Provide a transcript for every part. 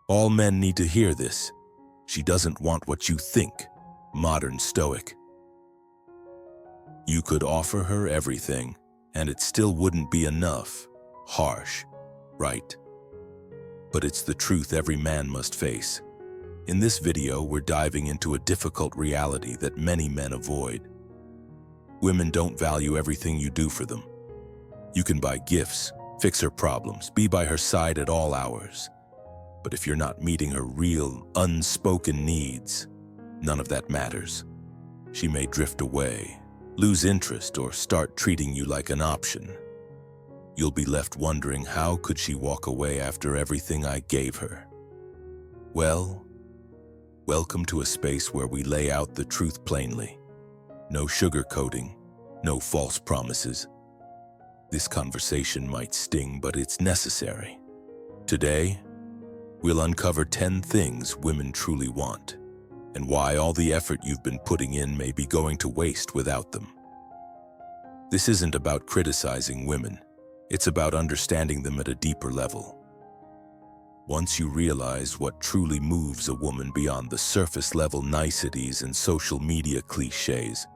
All men need to hear this. She doesn't want what you think. Modern Stoic. You could offer her everything, and it still wouldn't be enough. Harsh, right? But it's the truth every man must face. In this video, we're diving into a difficult reality that many men avoid. Women don't value everything you do for them. You can buy gifts, fix her problems, be by her side at all hours. But if you're not meeting her real, unspoken needs, none of that matters. She may drift away, lose interest, or start treating you like an option. You'll be left wondering, how could she walk away after everything I gave her? Well, welcome to a space where we lay out the truth plainly. No sugarcoating, no false promises. This conversation might sting, but it's necessary. Today, we'll uncover 10 things women truly want, and why all the effort you've been putting in may be going to waste without them. This isn't about criticizing women. It's about understanding them at a deeper level. Once you realize what truly moves a woman beyond the surface-level niceties and social media cliches,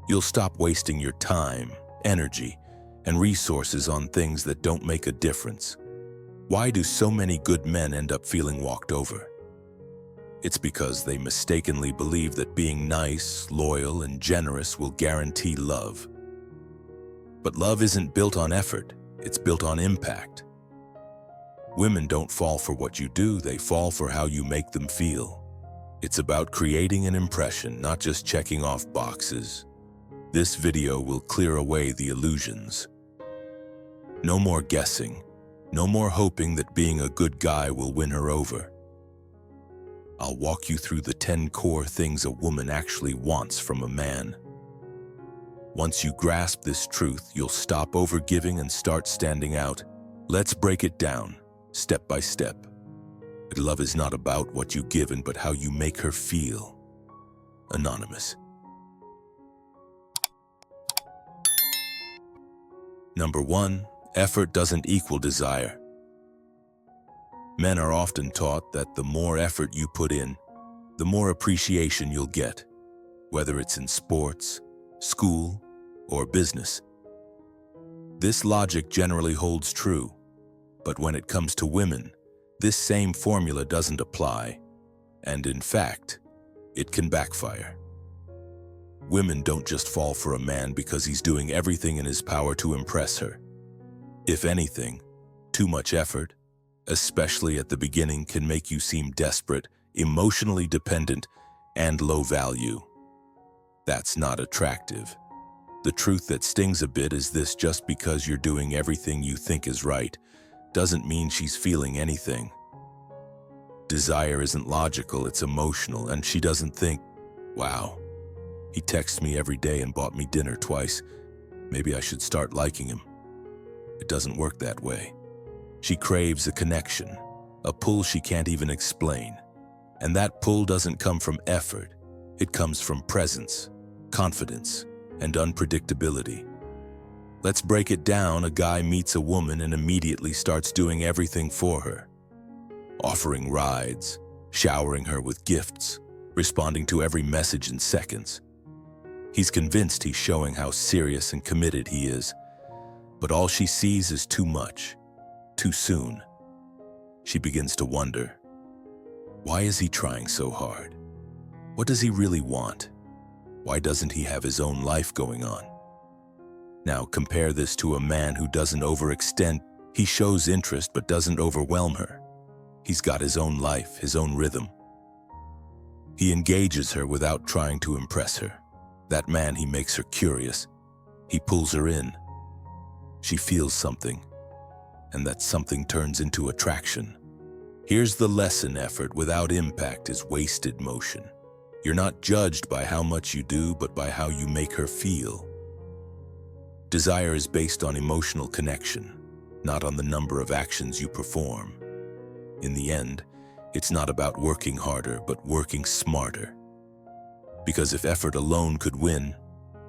you'll stop wasting your time, energy, and resources on things that don't make a difference. Why do so many good men end up feeling walked over? It's because they mistakenly believe that being nice, loyal, and generous will guarantee love. But love isn't built on effort, it's built on impact. Women don't fall for what you do, they fall for how you make them feel. It's about creating an impression, not just checking off boxes. This video will clear away the illusions. No more guessing, no more hoping that being a good guy will win her over. I'll walk you through the 10 core things a woman actually wants from a man. Once you grasp this truth, you'll stop overgiving and start standing out. Let's break it down, step by step. Love is not about what you give, but how you make her feel. Anonymous. Number 1, effort doesn't equal desire. Men are often taught that the more effort you put in, the more appreciation you'll get, whether it's in sports, school, or business. This logic generally holds true, but when it comes to women, this same formula doesn't apply, and in fact, it can backfire. Women don't just fall for a man because he's doing everything in his power to impress her. If anything, too much effort, especially at the beginning, can make you seem desperate, emotionally dependent, and low value. That's not attractive. The truth that stings a bit is this: just because you're doing everything you think is right doesn't mean she's feeling anything. Desire isn't logical, it's emotional, and she doesn't think, wow, he texts me every day and bought me dinner twice. Maybe I should start liking him. It doesn't work that way. She craves a connection, a pull she can't even explain. And that pull doesn't come from effort. It comes from presence, confidence, and unpredictability. Let's break it down. A guy meets a woman and immediately starts doing everything for her. Offering rides, showering her with gifts, responding to every message in seconds. He's convinced he's showing how serious and committed he is, but all she sees is too much, too soon. She begins to wonder, why is he trying so hard? What does he really want? Why doesn't he have his own life going on? Now compare this to a man who doesn't overextend. He shows interest but doesn't overwhelm her. He's got his own life, his own rhythm. He engages her without trying to impress her. That man, he makes her curious. He pulls her in. She feels something, and that something turns into attraction. Here's the lesson: effort without impact is wasted motion. You're not judged by how much you do, but by how you make her feel. Desire is based on emotional connection, not on the number of actions you perform. In the end, it's not about working harder, but working smarter. Because if effort alone could win,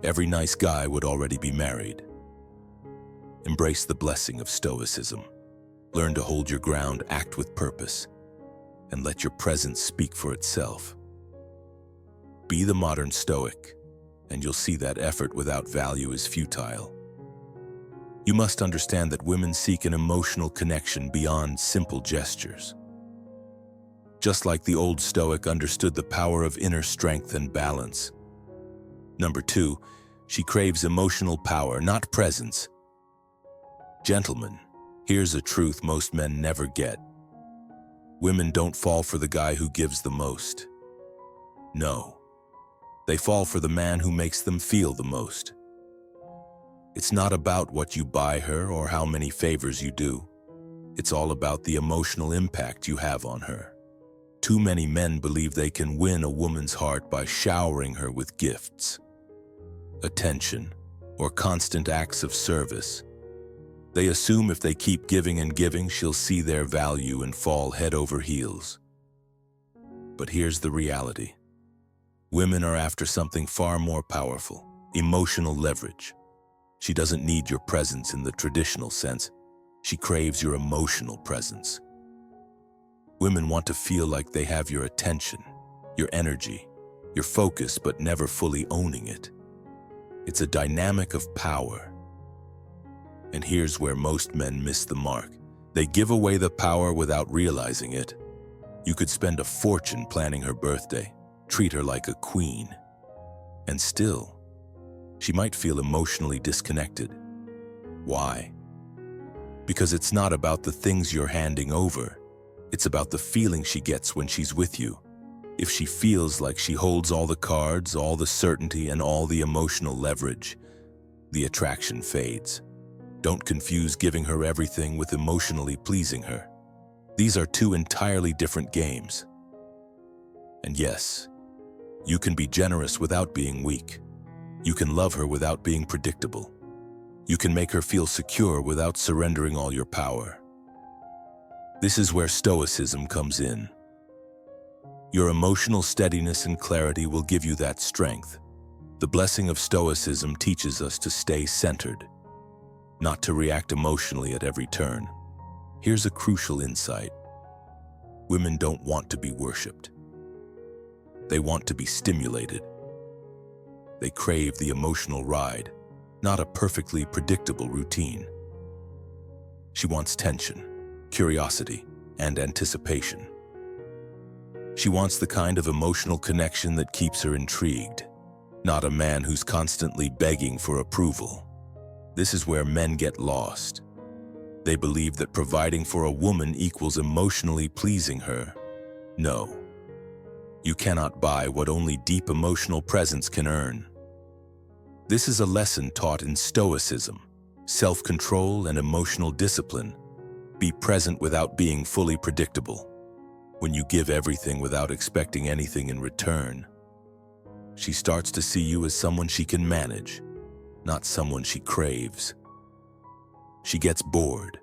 every nice guy would already be married. Embrace the blessing of Stoicism. Learn to hold your ground, act with purpose. and let your presence speak for itself. Be the modern Stoic, and you'll see that effort without value is futile. You must understand that women seek an emotional connection beyond simple gestures. Just like the old Stoic understood the power of inner strength and balance. Number 2, she craves emotional power, not presence. Gentlemen, here's a truth most men never get. Women don't fall for the guy who gives the most. No, they fall for the man who makes them feel the most. It's not about what you buy her or how many favors you do. It's all about the emotional impact you have on her. Too many men believe they can win a woman's heart by showering her with gifts, attention, or constant acts of service. They assume if they keep giving and giving, she'll see their value and fall head over heels. But here's the reality. Women are after something far more powerful, emotional leverage. She doesn't need your presence in the traditional sense. She craves your emotional presence. Women want to feel like they have your attention, your energy, your focus, but never fully owning it. It's a dynamic of power. And here's where most men miss the mark. They give away the power without realizing it. You could spend a fortune planning her birthday, treat her like a queen, and still, she might feel emotionally disconnected. Why? Because it's not about the things you're handing over. It's about the feeling she gets when she's with you. If she feels like she holds all the cards, all the certainty, and all the emotional leverage, the attraction fades. Don't confuse giving her everything with emotionally pleasing her. These are two entirely different games. And yes, you can be generous without being weak. You can love her without being predictable. You can make her feel secure without surrendering all your power. This is where Stoicism comes in. Your emotional steadiness and clarity will give you that strength. The Blessing of Stoicism teaches us to stay centered, not to react emotionally at every turn. Here's a crucial insight. Women don't want to be worshipped. They want to be stimulated. They crave the emotional ride, not a perfectly predictable routine. She wants tension, curiosity, and anticipation. She wants the kind of emotional connection that keeps her intrigued, not a man who's constantly begging for approval. This is where men get lost. They believe that providing for a woman equals emotionally pleasing her. No. You cannot buy what only deep emotional presence can earn. This is a lesson taught in Stoicism, self-control and emotional discipline. Be present without being fully predictable. When you give everything without expecting anything in return, she starts to see you as someone she can manage, not someone she craves. She gets bored,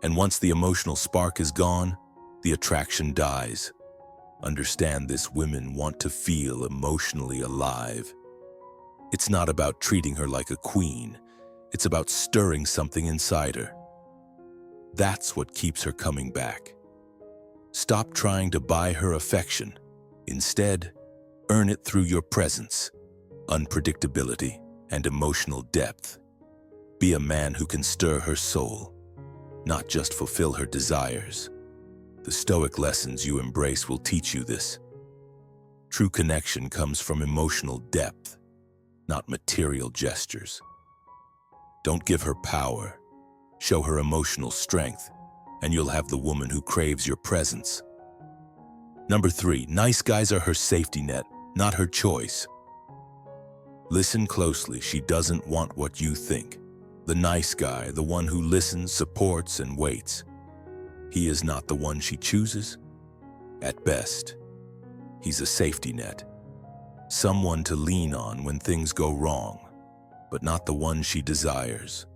and once the emotional spark is gone, the attraction dies. Understand this: women want to feel emotionally alive. It's not about treating her like a queen. It's about stirring something inside her. That's what keeps her coming back. Stop trying to buy her affection. Instead, earn it through your presence, unpredictability, and emotional depth. Be a man who can stir her soul, not just fulfill her desires. The Stoic lessons you embrace will teach you this. True connection comes from emotional depth, not material gestures. Don't give her power. Show her emotional strength, and you'll have the woman who craves your presence. Number 3, nice guys are her safety net, not her choice. Listen closely. She doesn't want what you think. The nice guy, the one who listens, supports, and waits. He is not the one she chooses. At best, he's a safety net. Someone to lean on when things go wrong, but not the one she desires.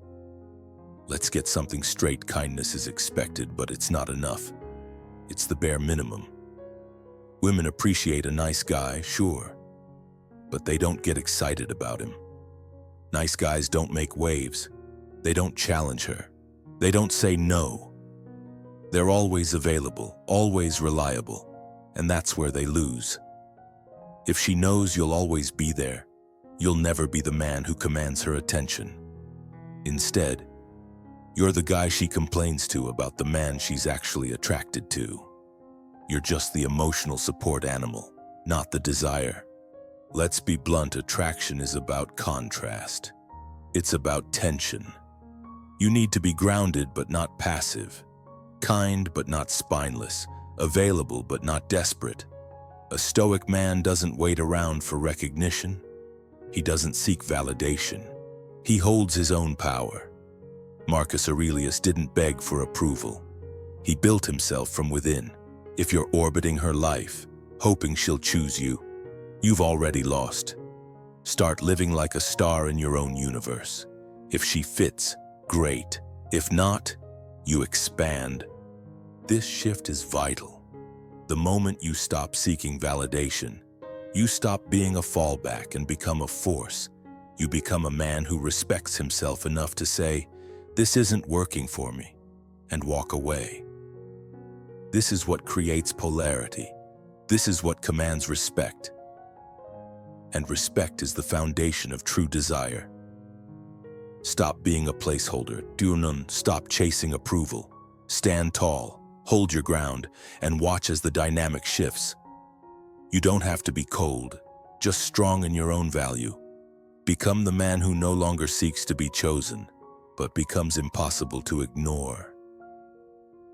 Let's get something straight. Kindness is expected, but it's not enough. It's the bare minimum. Women appreciate a nice guy, sure, but they don't get excited about him. Nice guys don't make waves. They don't challenge her. They don't say no. They're always available, always reliable. and that's where they lose. If she knows you'll always be there, you'll never be the man who commands her attention. Instead, you're the guy she complains to about the man she's actually attracted to. You're just the emotional support animal, not the desire. Let's be blunt, attraction is about contrast. It's about tension. You need to be grounded but not passive, kind but not spineless, available but not desperate. A stoic man doesn't wait around for recognition. He doesn't seek validation. He holds his own power. Marcus Aurelius didn't beg for approval. He built himself from within. If you're orbiting her life, hoping she'll choose you, you've already lost. Start living like a star in your own universe. If she fits, great. If not, you expand. This shift is vital. The moment you stop seeking validation, you stop being a fallback and become a force. You become a man who respects himself enough to say, "This isn't working for me," and walk away. This is what creates polarity. This is what commands respect. And respect is the foundation of true desire. Stop being a placeholder. Do not stop chasing approval. Stand tall, hold your ground, and watch as the dynamic shifts. You don't have to be cold, just strong in your own value. Become the man who no longer seeks to be chosen, but becomes impossible to ignore.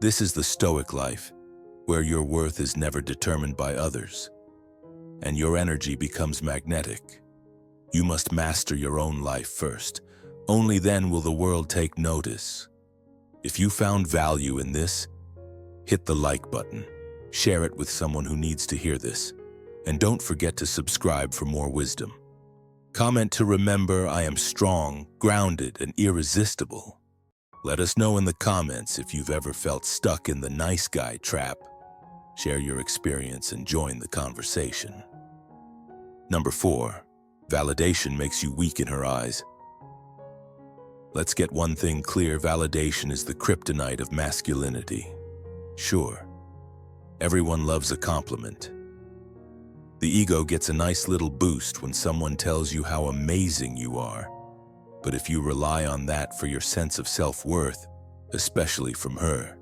This is the Stoic life, where your worth is never determined by others, and your energy becomes magnetic. You must master your own life first. Only then will the world take notice. If you found value in this, hit the like button, share it with someone who needs to hear this, and don't forget to subscribe for more wisdom. Comment to remember I am strong, grounded, and irresistible. Let us know in the comments if you've ever felt stuck in the nice guy trap. Share your experience and join the conversation. Number 4, validation makes you weak in her eyes. Let's get one thing clear, validation is the kryptonite of masculinity. Sure, everyone loves a compliment. The ego gets a nice little boost when someone tells you how amazing you are. But if you rely on that for your sense of self-worth, especially from her,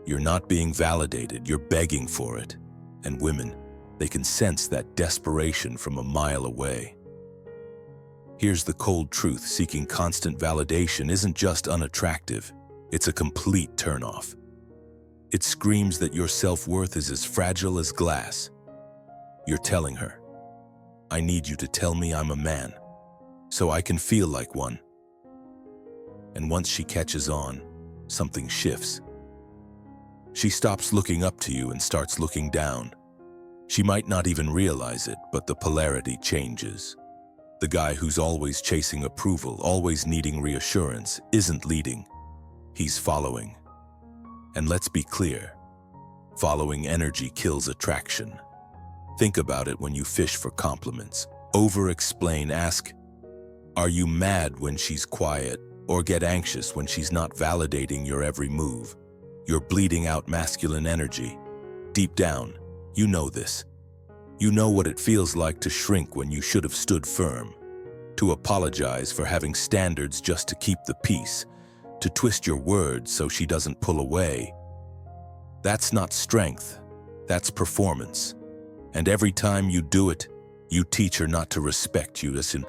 you're not being validated, you're begging for it. And women, they can sense that desperation from a mile away. Here's the cold truth, seeking constant validation isn't just unattractive, it's a complete turnoff. It screams that your self-worth is as fragile as glass. You're telling her, "I need you to tell me I'm a man, so I can feel like one." And once she catches on, something shifts. She stops looking up to you and starts looking down. She might not even realize it, but the polarity changes. The guy who's always chasing approval, always needing reassurance, isn't leading. He's following. And let's be clear, following energy kills attraction. Think about it when you fish for compliments. Over-explain, ask, "Are you mad when she's quiet?" Or get anxious when she's not validating your every move. You're bleeding out masculine energy. Deep down, you know this. You know what it feels like to shrink when you should have stood firm, to apologize for having standards just to keep the peace, to twist your words so she doesn't pull away. That's not strength, that's performance. And every time you do it, you teach her not to respect you. Listen,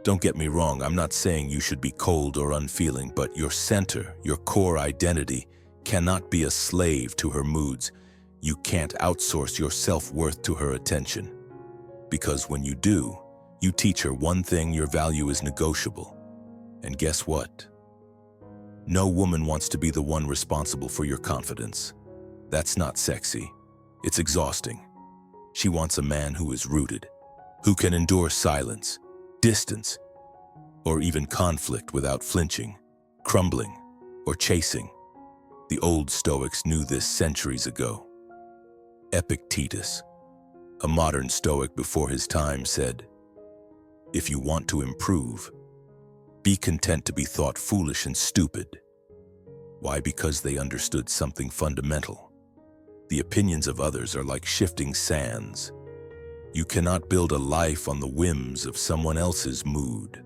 don't get me wrong, I'm not saying you should be cold or unfeeling, but your center, your core identity, cannot be a slave to her moods. You can't outsource your self-worth to her attention. Because when you do, you teach her one thing: your value is negotiable. And guess what? No woman wants to be the one responsible for your confidence. That's not sexy. It's exhausting. She wants a man who is rooted, who can endure silence, distance, or even conflict without flinching, crumbling, or chasing. The old Stoics knew this centuries ago. Epictetus, a modern Stoic before his time, said, "If you want to improve, be content to be thought foolish and stupid." Why? Because they understood something fundamental. The opinions of others are like shifting sands. You cannot build a life on the whims of someone else's mood.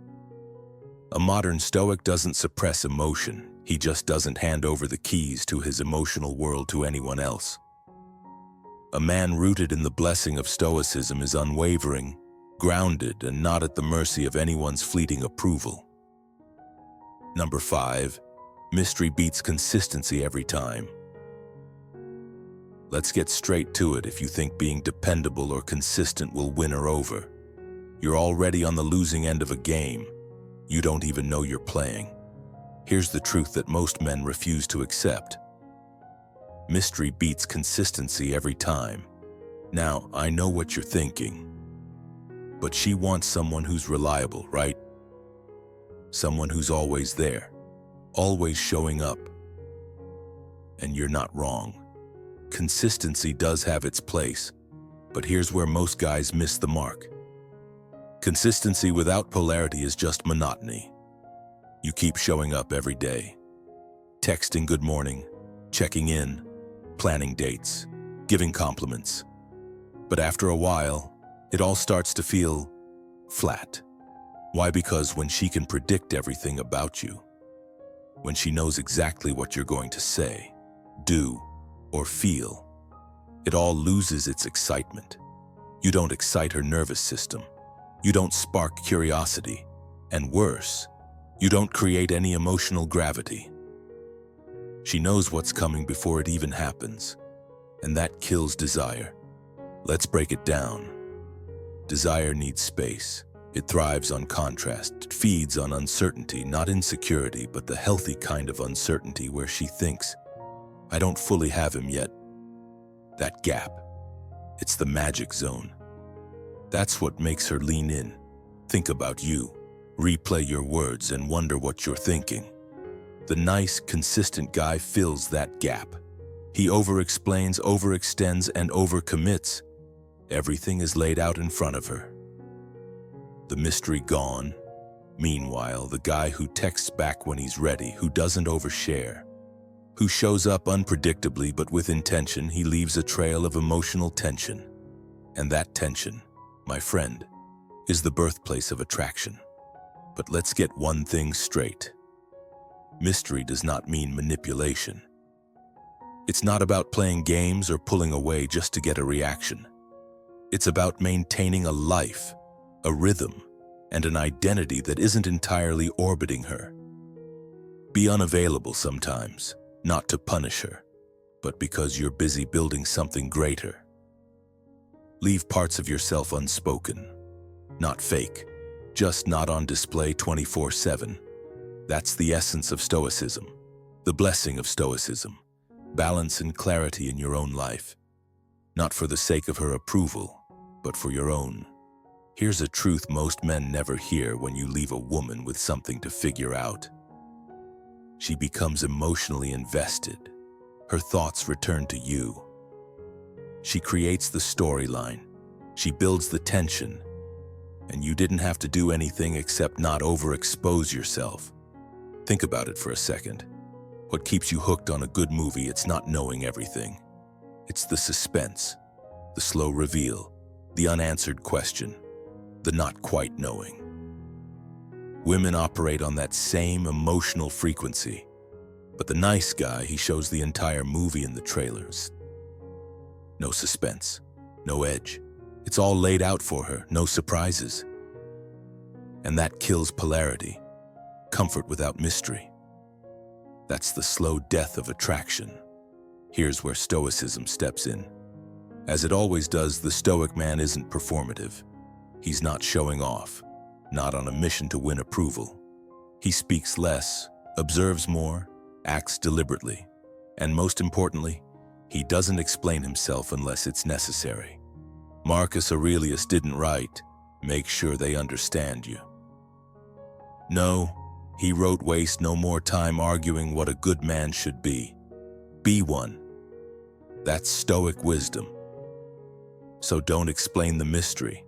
A modern Stoic doesn't suppress emotion. He just doesn't hand over the keys to his emotional world to anyone else. A man rooted in the blessing of Stoicism is unwavering, grounded, and not at the mercy of anyone's fleeting approval. Number 5, mystery beats consistency every time. Let's get straight to it. If you think being dependable or consistent will win her over, you're already on the losing end of a game. You don't even know you're playing. Here's the truth that most men refuse to accept. Mystery beats consistency every time. Now, I know what you're thinking. But she wants someone who's reliable, right? Someone who's always there, always showing up. And you're not wrong. Consistency does have its place, but here's where most guys miss the mark. Consistency without polarity is just monotony. You keep showing up every day, texting good morning, checking in, planning dates, giving compliments. But after a while, it all starts to feel flat. Why? Because when she can predict everything about you, when she knows exactly what you're going to say, do, or feel, it all loses its excitement. You don't excite her nervous system. You don't spark curiosity. And worse, you don't create any emotional gravity. She knows what's coming before it even happens, and that kills desire. Let's break it down. Desire needs space. It thrives on contrast. It feeds on uncertainty, not insecurity, but the healthy kind of uncertainty where she thinks, I don't fully have him yet. That gap. It's the magic zone. That's what makes her lean in. Think about you. Replay your words and wonder what you're thinking. The nice, consistent guy fills that gap. He over-explains, overextends, and overcommits. Everything is laid out in front of her. The mystery gone. Meanwhile, the guy who texts back when he's ready, who doesn't overshare, who shows up unpredictably but with intention, he leaves a trail of emotional tension. And that tension, my friend, is the birthplace of attraction. But let's get one thing straight. Mystery does not mean manipulation. It's not about playing games or pulling away just to get a reaction. It's about maintaining a life, a rhythm, and an identity that isn't entirely orbiting her. Be unavailable sometimes, not to punish her, but because you're busy building something greater. Leave parts of yourself unspoken, not fake, just not on display 24/7. That's the essence of Stoicism, the blessing of Stoicism, balance and clarity in your own life, not for the sake of her approval, but for your own. Here's a truth most men never hear when you leave a woman with something to figure out. She becomes emotionally invested. Her thoughts return to you. She creates the storyline. She builds the tension. And you didn't have to do anything except not overexpose yourself. Think about it for a second. What keeps you hooked on a good movie, it's not knowing everything. It's the suspense, the slow reveal, the unanswered question, the not quite knowing. Women operate on that same emotional frequency. But the nice guy, he shows the entire movie in the trailers. No suspense, no edge. It's all laid out for her, no surprises. And that kills polarity, comfort without mystery. That's the slow death of attraction. Here's where Stoicism steps in. As it always does, the Stoic man isn't performative. He's not showing off, not on a mission to win approval. He speaks less, observes more, acts deliberately, and most importantly, he doesn't explain himself unless it's necessary. Marcus Aurelius didn't write, "Make sure they understand you." No, he wrote, "Waste no more time arguing what a good man should be. Be one." That's Stoic wisdom. So don't explain the mystery.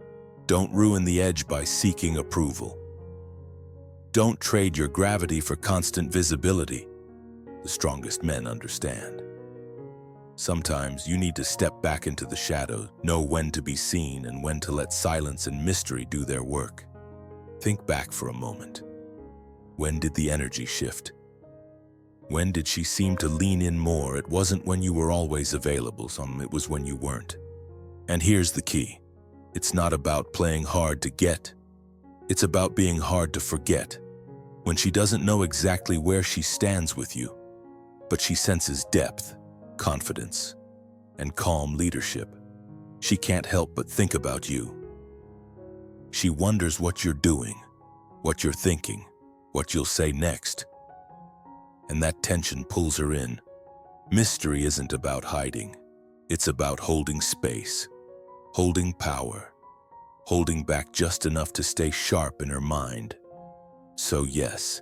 Don't ruin the edge by seeking approval. Don't trade your gravity for constant visibility. The strongest men understand. Sometimes you need to step back into the shadow, know when to be seen and when to let silence and mystery do their work. Think back for a moment. When did the energy shift? When did she seem to lean in more? It wasn't when you were always available, it was when you weren't. And here's the key. It's not about playing hard to get. It's about being hard to forget. When she doesn't know exactly where she stands with you, but she senses depth, confidence, and calm leadership, she can't help but think about you. She wonders what you're doing, what you're thinking, what you'll say next. And that tension pulls her in. Mystery isn't about hiding. It's about holding space, holding power, holding back just enough to stay sharp in her mind. So yes,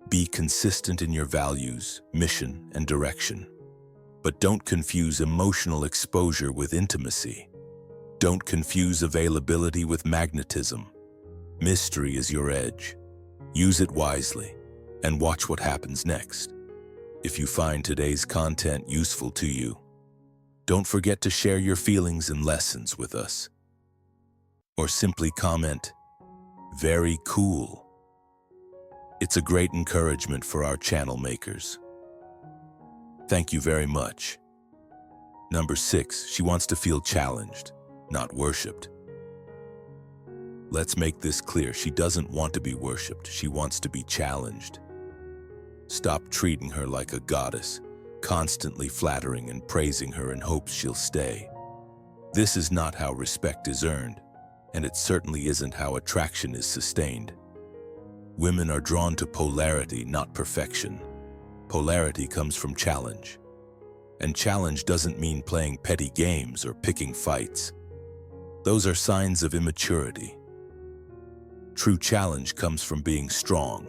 be consistent in your values, mission, and direction. But don't confuse emotional exposure with intimacy. Don't confuse availability with magnetism. Mystery is your edge. Use it wisely, and watch what happens next. If you find today's content useful to you, don't forget to share your feelings and lessons with us. Or simply comment, "Very cool." It's a great encouragement for our channel makers. Thank you very much. Number 6, she wants to feel challenged, not worshipped. Let's make this clear. She doesn't want to be worshipped. She wants to be challenged. Stop treating her like a goddess, constantly flattering and praising her in hopes she'll stay. This is not how respect is earned, and it certainly isn't how attraction is sustained. Women are drawn to polarity, not perfection. Polarity comes from challenge. And challenge doesn't mean playing petty games or picking fights. Those are signs of immaturity. True challenge comes from being strong,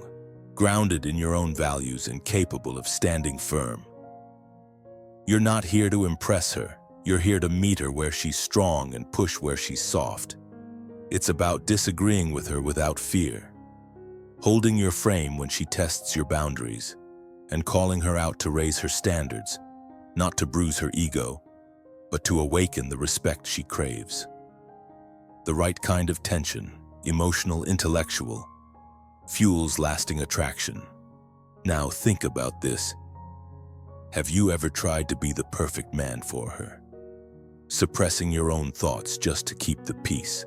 grounded in your own values and capable of standing firm. You're not here to impress her. You're here to meet her where she's strong and push where she's soft. It's about disagreeing with her without fear, holding your frame when she tests your boundaries, and calling her out to raise her standards, not to bruise her ego, but to awaken the respect she craves. The right kind of tension, emotional, intellectual, fuels lasting attraction. Now think about this. Have you ever tried to be the perfect man for her? Suppressing your own thoughts just to keep the peace,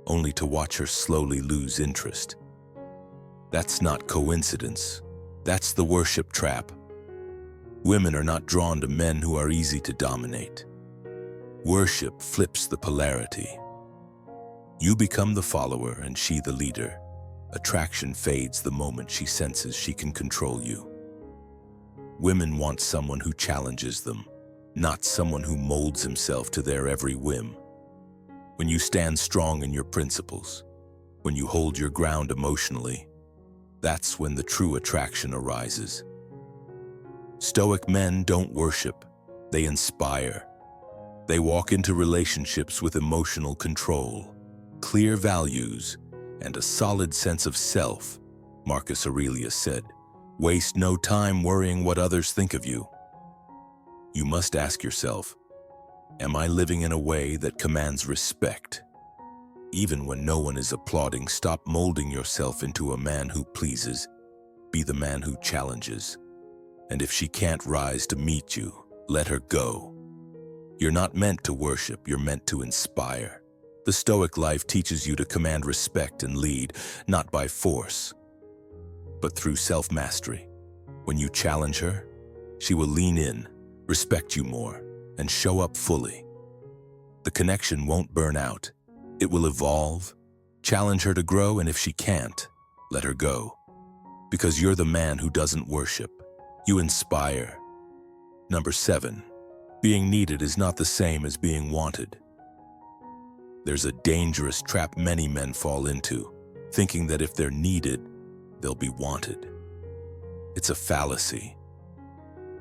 only to watch her slowly lose interest. That's not coincidence. That's the worship trap. Women are not drawn to men who are easy to dominate. Worship flips the polarity. You become the follower and she the leader. Attraction fades the moment she senses she can control you. Women want someone who challenges them, not someone who molds himself to their every whim. When you stand strong in your principles, when you hold your ground emotionally, that's when the true attraction arises. Stoic men don't worship, they inspire. They walk into relationships with emotional control, clear values, and a solid sense of self. Marcus Aurelius said, "Waste no time worrying what others think of you." You must ask yourself, am I living in a way that commands respect? Even when no one is applauding, stop molding yourself into a man who pleases. Be the man who challenges. And if she can't rise to meet you, let her go. You're not meant to worship, you're meant to inspire. The Stoic life teaches you to command respect and lead, not by force, but through self-mastery. When you challenge her, she will lean in, respect you more, and show up fully. The connection won't burn out. It will evolve. Challenge her to grow, and if she can't, let her go. Because you're the man who doesn't worship. You inspire. Number 7, being needed is not the same as being wanted. There's a dangerous trap many men fall into, thinking that if they're needed, they'll be wanted. It's a fallacy.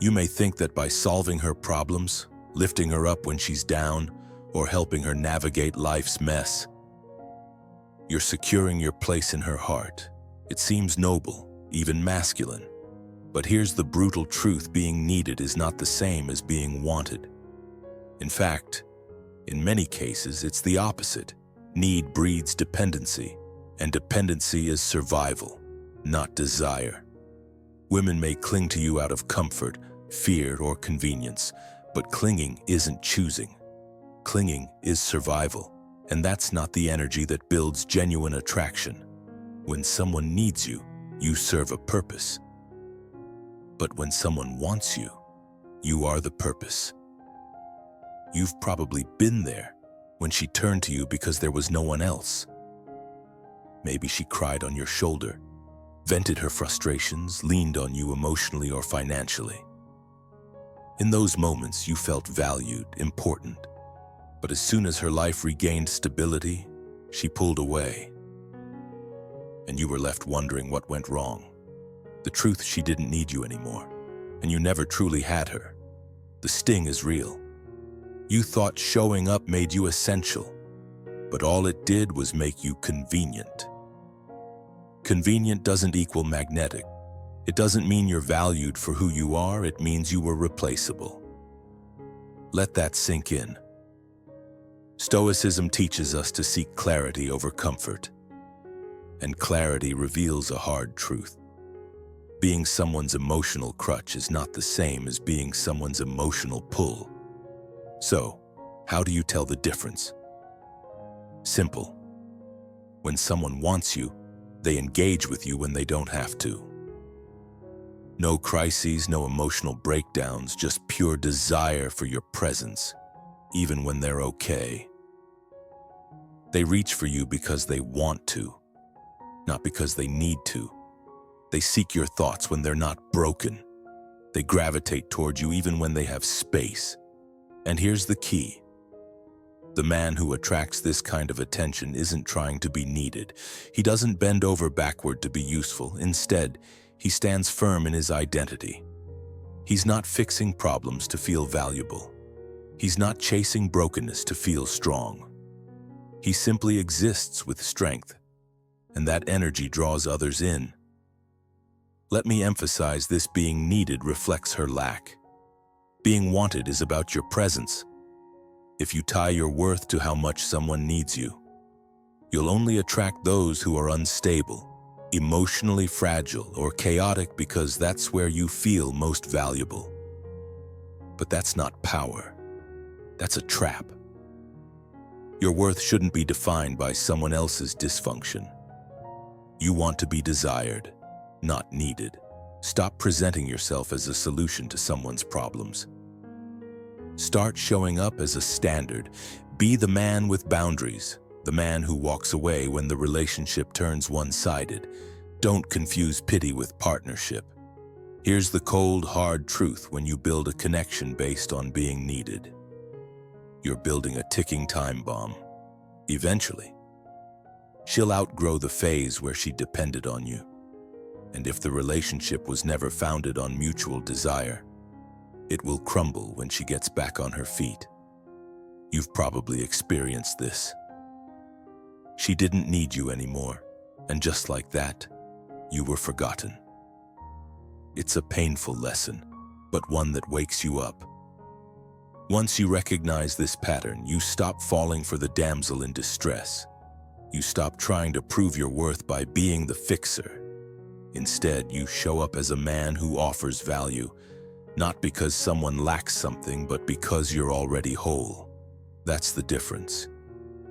You may think that by solving her problems, lifting her up when she's down, or helping her navigate life's mess, you're securing your place in her heart. It seems noble, even masculine. But here's the brutal truth: being needed is not the same as being wanted. In fact, in many cases, it's the opposite. Need breeds dependency, and dependency is survival, not desire. Women may cling to you out of comfort, fear, or convenience, but clinging isn't choosing. Clinging is survival, and that's not the energy that builds genuine attraction. When someone needs you, you serve a purpose. But when someone wants you, you are the purpose. You've probably been there when she turned to you because there was no one else. Maybe she cried on your shoulder, vented her frustrations, leaned on you emotionally or financially. In those moments, you felt valued, important. But as soon as her life regained stability, she pulled away. And you were left wondering what went wrong. The truth: she didn't need you anymore, and you never truly had her. The sting is real. You thought showing up made you essential, but all it did was make you convenient. Convenient doesn't equal magnetic. It doesn't mean you're valued for who you are, it means you were replaceable. Let that sink in. Stoicism teaches us to seek clarity over comfort, and clarity reveals a hard truth. Being someone's emotional crutch is not the same as being someone's emotional pull. So, how do you tell the difference? Simple. When someone wants you, they engage with you when they don't have to. No crises, no emotional breakdowns, just pure desire for your presence, even when they're okay. They reach for you because they want to, not because they need to. They seek your thoughts when they're not broken. They gravitate toward you even when they have space. And here's the key. The man who attracts this kind of attention isn't trying to be needed. He doesn't bend over backward to be useful. Instead, he stands firm in his identity. He's not fixing problems to feel valuable. He's not chasing brokenness to feel strong. He simply exists with strength, and that energy draws others in. Let me emphasize this: being needed reflects her lack. Being wanted is about your presence. If you tie your worth to how much someone needs you, you'll only attract those who are unstable, emotionally fragile, or chaotic, because that's where you feel most valuable. But that's not power. That's a trap. Your worth shouldn't be defined by someone else's dysfunction. You want to be desired, not needed. Stop presenting yourself as a solution to someone's problems. Start showing up as a standard. Be the man with boundaries, the man who walks away when the relationship turns one-sided. Don't confuse pity with partnership. Here's the cold, hard truth: when you build a connection based on being needed, you're building a ticking time bomb. Eventually, she'll outgrow the phase where she depended on you. And if the relationship was never founded on mutual desire, it will crumble when she gets back on her feet. You've probably experienced this. She didn't need you anymore, and just like that, you were forgotten. It's a painful lesson, but one that wakes you up. Once you recognize this pattern, you stop falling for the damsel in distress. You stop trying to prove your worth by being the fixer. Instead, you show up as a man who offers value, not because someone lacks something, but because you're already whole. That's the difference.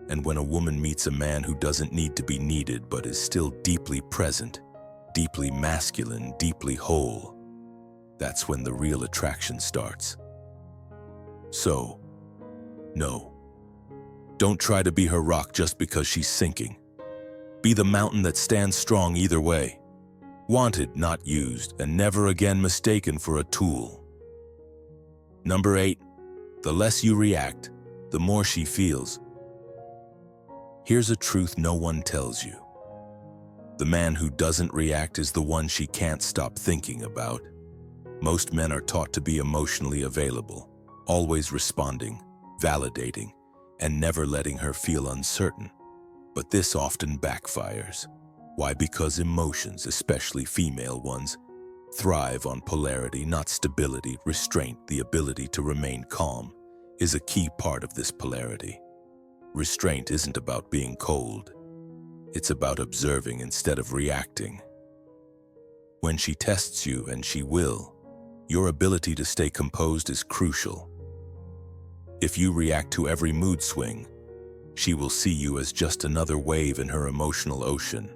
And when a woman meets a man who doesn't need to be needed but is still deeply present, deeply masculine, deeply whole, that's when the real attraction starts. So, no. Don't try to be her rock just because she's sinking. Be the mountain that stands strong either way. Wanted, not used, and never again mistaken for a tool. Number 8, the less you react, the more she feels. Here's a truth no one tells you. The man who doesn't react is the one she can't stop thinking about. Most men are taught to be emotionally available, always responding, validating, and never letting her feel uncertain. But this often backfires. Why? Because emotions, especially female ones, thrive on polarity, not stability. Restraint, the ability to remain calm, is a key part of this polarity. Restraint isn't about being cold. It's about observing instead of reacting. When she tests you, and she will, your ability to stay composed is crucial. If you react to every mood swing, she will see you as just another wave in her emotional ocean.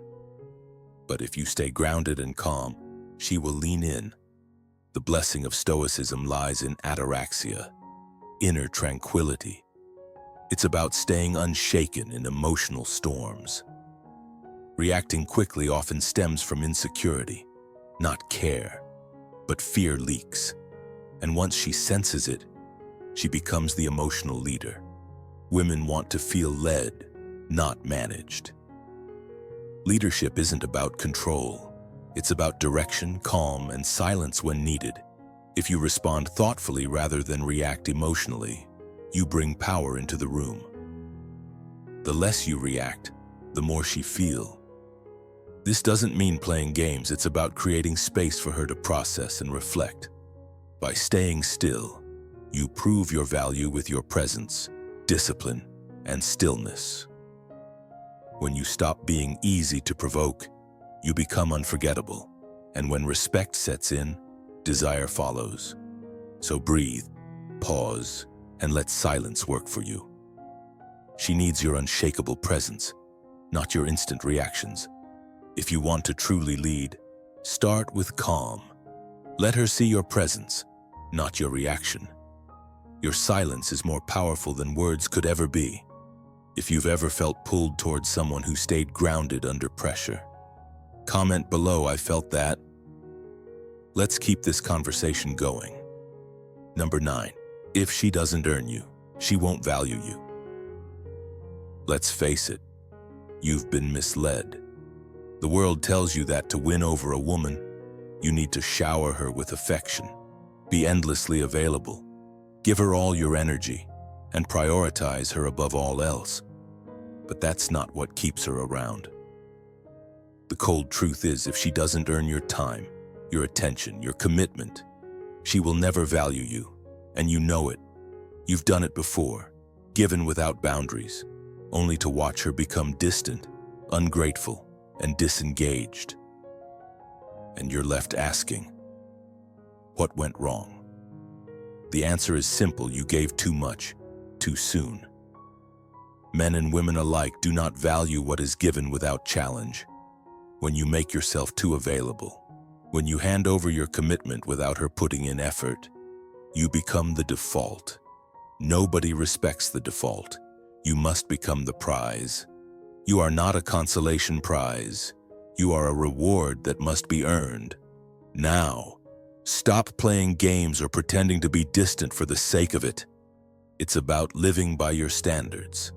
But if you stay grounded and calm, she will lean in. The blessing of Stoicism lies in ataraxia, inner tranquility. It's about staying unshaken in emotional storms. Reacting quickly often stems from insecurity, not care, but fear leaks. And once she senses it, she becomes the emotional leader. Women want to feel led, not managed. Leadership isn't about control. It's about direction, calm, and silence when needed. If you respond thoughtfully rather than react emotionally, you bring power into the room. The less you react, the more she feels. This doesn't mean playing games. It's about creating space for her to process and reflect. By staying still, you prove your value with your presence, discipline, and stillness. When you stop being easy to provoke, you become unforgettable. And when respect sets in, desire follows. So breathe, pause, and let silence work for you. She needs your unshakable presence, not your instant reactions. If you want to truly lead, start with calm. Let her see your presence, not your reaction. Your silence is more powerful than words could ever be. If you've ever felt pulled towards someone who stayed grounded under pressure, comment below, I felt that. Let's keep this conversation going. Number 9. If she doesn't earn you, she won't value you. Let's face it, you've been misled. The world tells you that to win over a woman, you need to shower her with affection, be endlessly available, give her all your energy, and prioritize her above all else. But that's not what keeps her around. The cold truth is, if she doesn't earn your time, your attention, your commitment, she will never value you, and you know it. You've done it before, given without boundaries, only to watch her become distant, ungrateful, and disengaged. And you're left asking, what went wrong? The answer is simple: you gave too much, too soon. Men and women alike do not value what is given without challenge. When you make yourself too available, when you hand over your commitment without her putting in effort, you become the default. Nobody respects the default. You must become the prize. You are not a consolation prize. You are a reward that must be earned. Now, stop playing games or pretending to be distant for the sake of it. It's about living by your standards,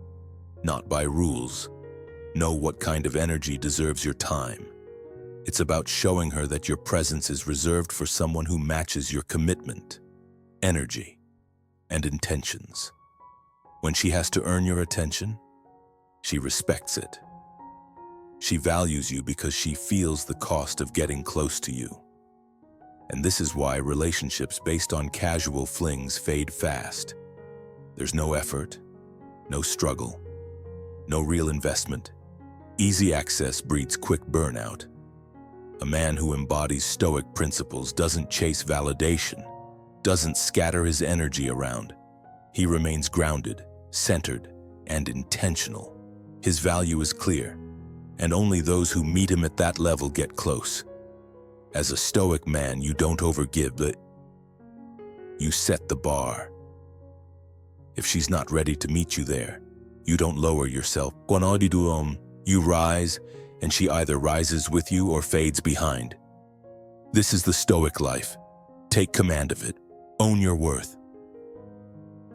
not by rules. Know what kind of energy deserves your time. It's about showing her that your presence is reserved for someone who matches your commitment, energy, and intentions. When she has to earn your attention, she respects it. She values you because she feels the cost of getting close to you. And this is why relationships based on casual flings fade fast. There's no effort, no struggle, no real investment. Easy access breeds quick burnout. A man who embodies Stoic principles doesn't chase validation, doesn't scatter his energy around. He remains grounded, centered, and intentional. His value is clear, and only those who meet him at that level get close. As a Stoic man, you don't overgive, but you set the bar. If she's not ready to meet you there, you don't lower yourself. You rise, and she either rises with you or fades behind. This is the Stoic life. Take command of it. Own your worth.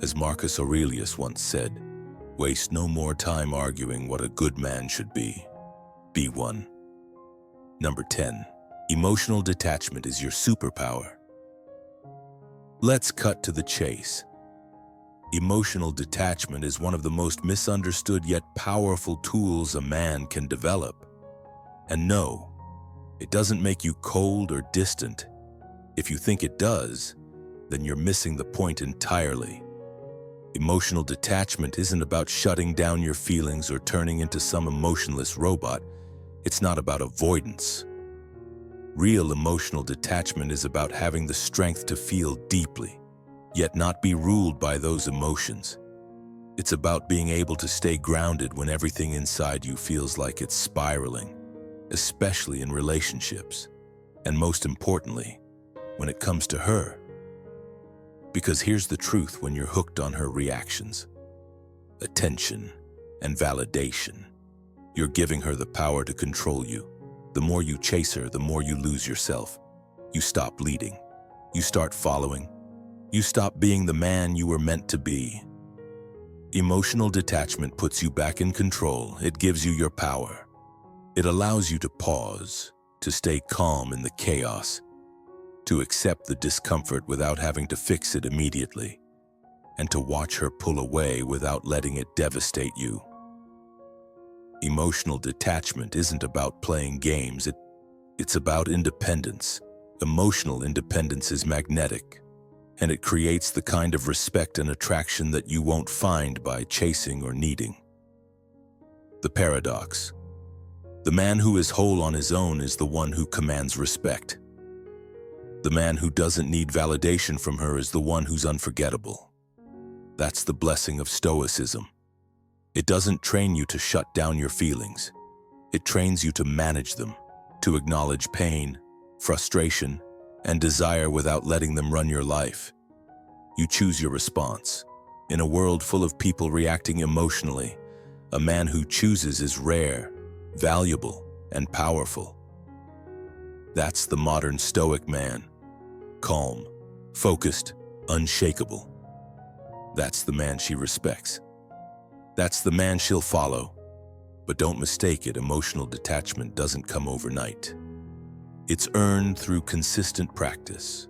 As Marcus Aurelius once said, waste no more time arguing what a good man should be. Be one. Number 10. Emotional detachment is your superpower. Let's cut to the chase. Emotional detachment is one of the most misunderstood yet powerful tools a man can develop. And no, it doesn't make you cold or distant. If you think it does, then you're missing the point entirely. Emotional detachment isn't about shutting down your feelings or turning into some emotionless robot. It's not about avoidance. Real emotional detachment is about having the strength to feel deeply, yet not be ruled by those emotions. It's about being able to stay grounded when everything inside you feels like it's spiraling, especially in relationships, and most importantly, when it comes to her. Because here's the truth: when you're hooked on her reactions, attention, and validation, you're giving her the power to control you. The more you chase her, the more you lose yourself. You stop leading. You start following. You stop being the man you were meant to be. Emotional detachment puts you back in control. It gives you your power. It allows you to pause, to stay calm in the chaos, to accept the discomfort without having to fix it immediately, and to watch her pull away without letting it devastate you. Emotional detachment isn't about playing games. It's about independence. Emotional independence is magnetic, and it creates the kind of respect and attraction that you won't find by chasing or needing. The paradox: the man who is whole on his own is the one who commands respect. The man who doesn't need validation from her is the one who's unforgettable. That's the blessing of Stoicism. It doesn't train you to shut down your feelings. It trains you to manage them, to acknowledge pain, frustration, and desire without letting them run your life. You choose your response. In a world full of people reacting emotionally, a man who chooses is rare, valuable, and powerful. That's the modern Stoic man. Calm, focused, unshakable. That's the man she respects. That's the man she'll follow. But don't mistake it, emotional detachment doesn't come overnight. It's earned through consistent practice.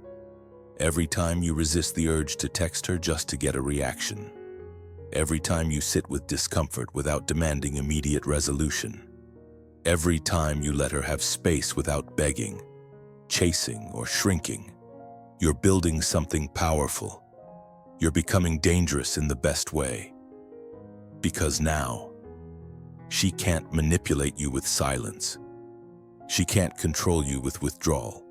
Every time you resist the urge to text her just to get a reaction. Every time you sit with discomfort without demanding immediate resolution. Every time you let her have space without begging, chasing, or shrinking. You're building something powerful. You're becoming dangerous in the best way. Because now, she can't manipulate you with silence. She can't control you with withdrawal.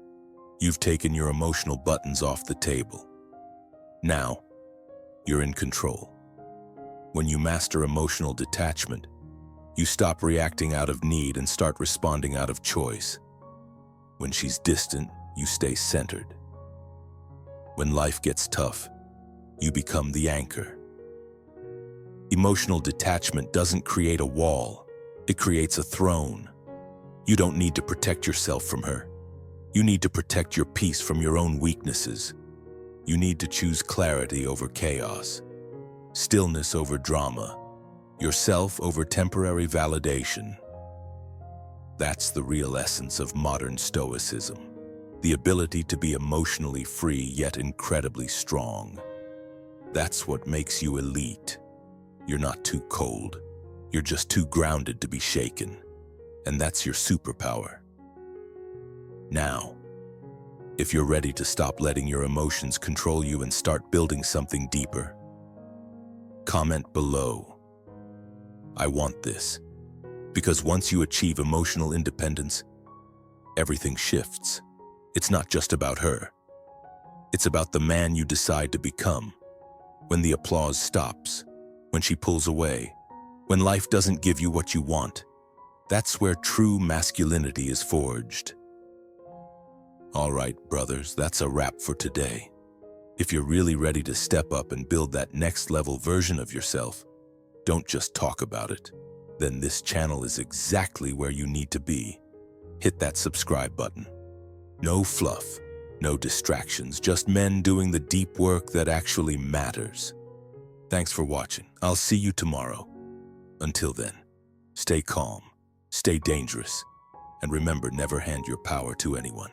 You've taken your emotional buttons off the table. Now, you're in control. When you master emotional detachment, you stop reacting out of need and start responding out of choice. When she's distant, you stay centered. When life gets tough, you become the anchor. Emotional detachment doesn't create a wall, it creates a throne. You don't need to protect yourself from her. You need to protect your peace from your own weaknesses. You need to choose clarity over chaos, stillness over drama, yourself over temporary validation. That's the real essence of modern Stoicism. The ability to be emotionally free yet incredibly strong. That's what makes you elite. You're not too cold. You're just too grounded to be shaken. And that's your superpower. Now, if you're ready to stop letting your emotions control you and start building something deeper, comment below. I want this. Because once you achieve emotional independence, everything shifts. It's not just about her. It's about the man you decide to become. When the applause stops, when she pulls away, when life doesn't give you what you want, that's where true masculinity is forged. All right, brothers, that's a wrap for today. If you're really ready to step up and build that next level version of yourself, don't just talk about it. Then this channel is exactly where you need to be. Hit that subscribe button. No fluff, no distractions, just men doing the deep work that actually matters. Thanks for watching. I'll see you tomorrow. Until then, stay calm, stay dangerous, and remember, never hand your power to anyone.